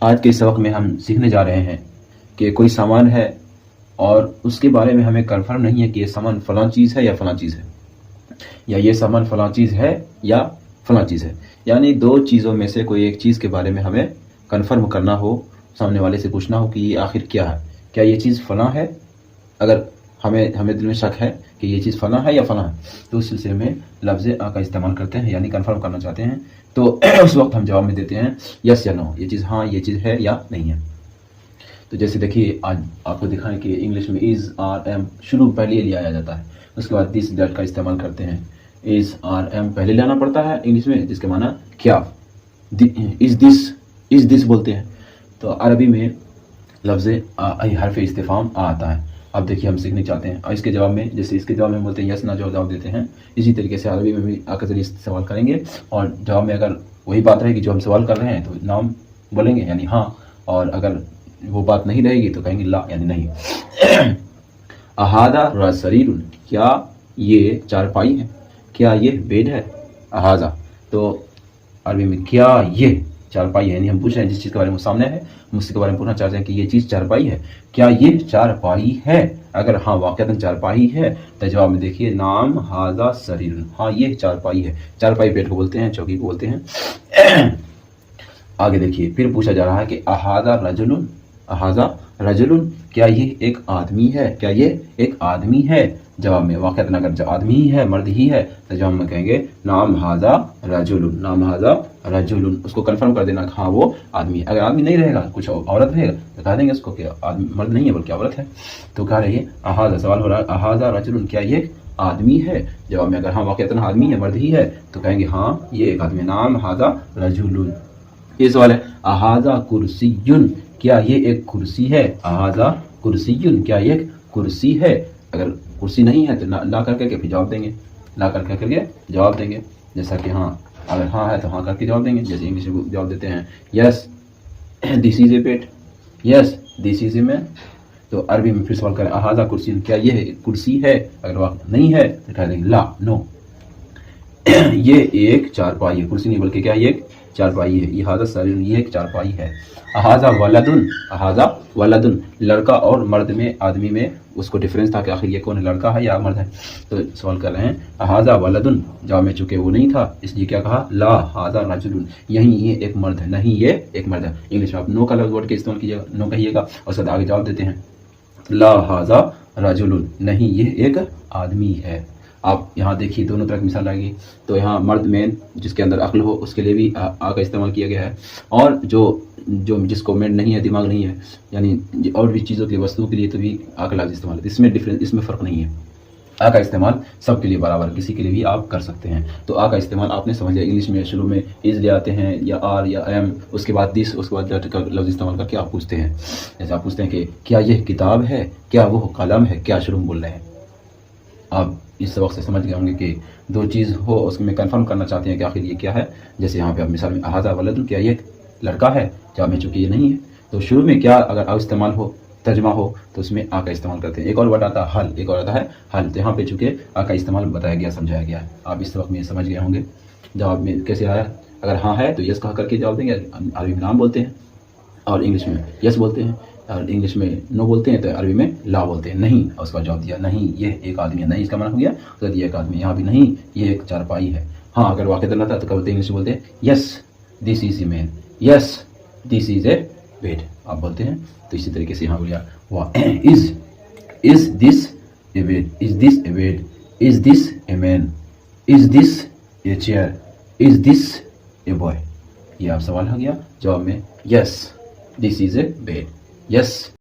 آج کے سبق میں ہم سیکھنے جا رہے ہیں کہ کوئی سامان ہے اور اس کے بارے میں ہمیں کنفرم نہیں ہے کہ یہ سامان فلاں چیز ہے یا فلاں چیز ہے، یا یہ سامان فلاں چیز ہے یا فلاں چیز ہے، یعنی دو چیزوں میں سے کوئی ایک چیز کے بارے میں ہمیں کنفرم کرنا ہو، سامنے والے سے پوچھنا ہو کہ یہ آخر کیا ہے، کیا یہ چیز فلاں ہے۔ اگر ہمیں دل میں شک ہے کہ یہ چیز فلاں ہے یا فلاں ہے تو اس سلسلے میں لفظ آ کا استعمال کرتے ہیں، یعنی کنفرم کرنا چاہتے ہیں، تو اس وقت ہم جواب میں دیتے ہیں یس یا نو، یہ چیز ہاں یہ چیز ہے یا نہیں ہے۔ تو جیسے دیکھیے آج آپ کو دکھائیں کہ انگلش میں از آر ایم شروع پہلے لے آیا جاتا ہے، اس کے بعد دس دیٹ کا استعمال کرتے ہیں۔ از آر ایم پہلے لانا پڑتا ہے انگلش میں، جس کے معنی کیا، از دس بولتے ہیں۔ تو عربی میں لفظ حرف استفہام آتا ہے۔ اب دیکھیے ہم سیکھنے چاہتے ہیں، اور اس کے جواب میں جیسے اس کے جواب میں بولتے ہیں یس نہ جواب دیتے ہیں، اسی طریقے سے عربی میں بھی آ کے ذریعے سوال کریں گے، اور جواب میں اگر وہی بات رہے گی جو ہم سوال کر رہے ہیں تو نام بولیں گے یعنی ہاں، اور اگر وہ بات نہیں رہے گی تو کہیں گے لا یعنی نہیں۔ احاذا سریر، کیا یہ چارپائی ہے، کیا یہ بیڈ ہے۔ احاذا تو عربی میں کیا یہ چارپائی ہے، یعنی ہم پوچھ رہے ہیں جس چیز کے بارے میں سامنے ہے ہم اس کے بارے میں پوچھنا چاہتے ہیں کہ یہ چیز چارپائی ہے، کیا یہ چارپائی ہے۔ اگر ہاں واقعتاً چارپائی ہے تو جواب میں دیکھیے نام ھذا سریر، ہاں یہ چارپائی ہے۔ چارپائی بیڈ کو بولتے ہیں، چوکی کو بولتے ہیں۔ آگے دیکھیے پھر پوچھا جا رہا ہے کہ احاذا رجل، احاذا رجل، کیا یہ ایک آدمی ہے، کیا یہ ایک آدمی ہے۔ جواب میں واقعتاً اگر جو آدمی ہی ہے، مرد ہی ہے، تو جواب میں کہیں گے نام ھذا رجل، نام ھذا رجل، اس کو کنفرم کر دینا کہ ہاں وہ آدمی ہے۔ اگر آدمی نہیں رہے گا، کچھ عورت رہے گا تو کہہ دیں گے اس کو کہ آدمی مرد نہیں ہے بلکہ عورت ہے۔ تو کہہ رہی ہے احاذا، سوال ہو رہا ہے احاذا رجل، کیا یہ آدمی ہے۔ جواب میں اگر ہاں واقعتاً آدمی ہے، مرد ہی ہے، تو کہیں گے ہاں یہ ایک آدمی، نام ھذا رجل۔ یہ سوال ہے احاذا کرسی، کیا یہ ایک کرسی ہے۔ احاذا کرسی، کیا یہ ایک کرسی ہے۔ اگر کرسی نہیں ہے تو لا کر کے پھر جواب دیں گے، لا کر کے جواب دیں گے، جیسا کہ ہاں اگر ہاں ہے تو ہاں کر کے جواب دیں گے، جیسے انگلش میں جواب دیتے ہیں یس دس از اے بیڈ، یس دس از اے مین۔ تو عربی میں پھر سوال کریں احاذا کرسی، کیا یہ کرسی ہے۔ اگر واقع نہیں ہے تو کہہ دیں گے لا، نو، یہ ایک چارپائی ہے، کرسی نہیں بلکہ کیا یہ ایک چارپائی ہے۔ یہ ھذا سریر، یہ ایک چارپائی ہے۔ احاذا ولدن، احاذا ولدن، لڑکا اور مرد میں، آدمی میں اس کو ڈفرینس تھا کہ آخر یہ کون ہے، لڑکا ہے یا مرد ہے۔ تو سوال کر رہے ہیں احاذا ولدن، جواب میں چونکہ وہ نہیں تھا اس لیے کیا کہا لا ھذا رجل، یہیں یہ ایک مرد ہے، نہیں یہ ایک مرد ہے۔ انگلش میں آپ نو کا لفظ ورڈ کے استعمال کیجیے گا، نو کہیے گا اور ساتھ آگے جواب دیتے ہیں لا ھذا رجل، نہیں یہ ایک آدمی ہے۔ آپ یہاں دیکھیے دونوں طرح کی مثال آئے گی، تو یہاں مرد مین جس کے اندر عقل ہو اس کے لیے بھی آ کا استعمال کیا گیا ہے، اور جس کو مین نہیں ہے، دماغ نہیں ہے، یعنی اور بھی چیزوں کی وستو کے لیے تو بھی آ کا لفظ استعمال ہے۔ اس میں فرق نہیں ہے، آ کا استعمال سب کے لیے برابر، کسی کے لیے بھی آپ کر سکتے ہیں۔ تو آ کا استعمال آپ نے سمجھ لیا، انگلش میں شروع میں از لے آتے ہیں یا آر یا ایم، اس کے بعد دس، اس کے بعد دیٹ کا لفظ استعمال کر کے آپ پوچھتے ہیں، جیسے آپ پوچھتے ہیں کہ کیا یہ کتاب ہے، کیا وہ قلم ہے، کیا شروع میں بول رہے ہیں۔ آپ اس سبق سے سمجھ گئے ہوں گے کہ دو چیز ہو اس میں کنفرم کرنا چاہتے ہیں کہ آخر یہ کیا ہے، جیسے یہاں پہ آپ مثال میں احاذا ولد، کیا یہ ایک لڑکا ہے، جواب میں چونکہ یہ نہیں ہے تو شروع میں کیا اگر آ استعمال ہو، ترجمہ ہو، تو اس میں آ کا استعمال کرتے ہیں۔ ایک اور ورڈ آتا ہے حل، ایک اور آتا ہے حل، تو یہاں پہ چونکہ آ کا استعمال بتایا گیا، سمجھایا گیا ہے۔ آپ اس سبق میں سمجھ گئے ہوں گے جواب میں کیسے آیا۔ اگر ہاں ہے تو یس کہا کر کے جواب دیں گے، عربی میں نام بولتے ہیں اور انگلش میں یس بولتے ہیں، اور انگلش میں نو بولتے ہیں تو عربی میں لا بولتے ہیں، نہیں، اور اس کا جواب دیا نہیں یہ ایک آدمی ہے، نہیں اس کا معنی ہو گیا تو یہ ایک آدمی، یہاں بھی نہیں یہ ایک چارپائی ہے۔ ہاں اگر واقع نہ تھا تو کیا بولتے ہیں، انگلش میں بولتے ہیں یس دس از اے مین، یس دس از اے بیڈ، آپ بولتے ہیں۔ تو اسی طریقے سے یہاں بولیا is this a bed, is this a bed, is this a man, is this a chair, is this a boy. یہ آپ سوال ہو گیا، جواب میں یس دس از اے بیڈ، یس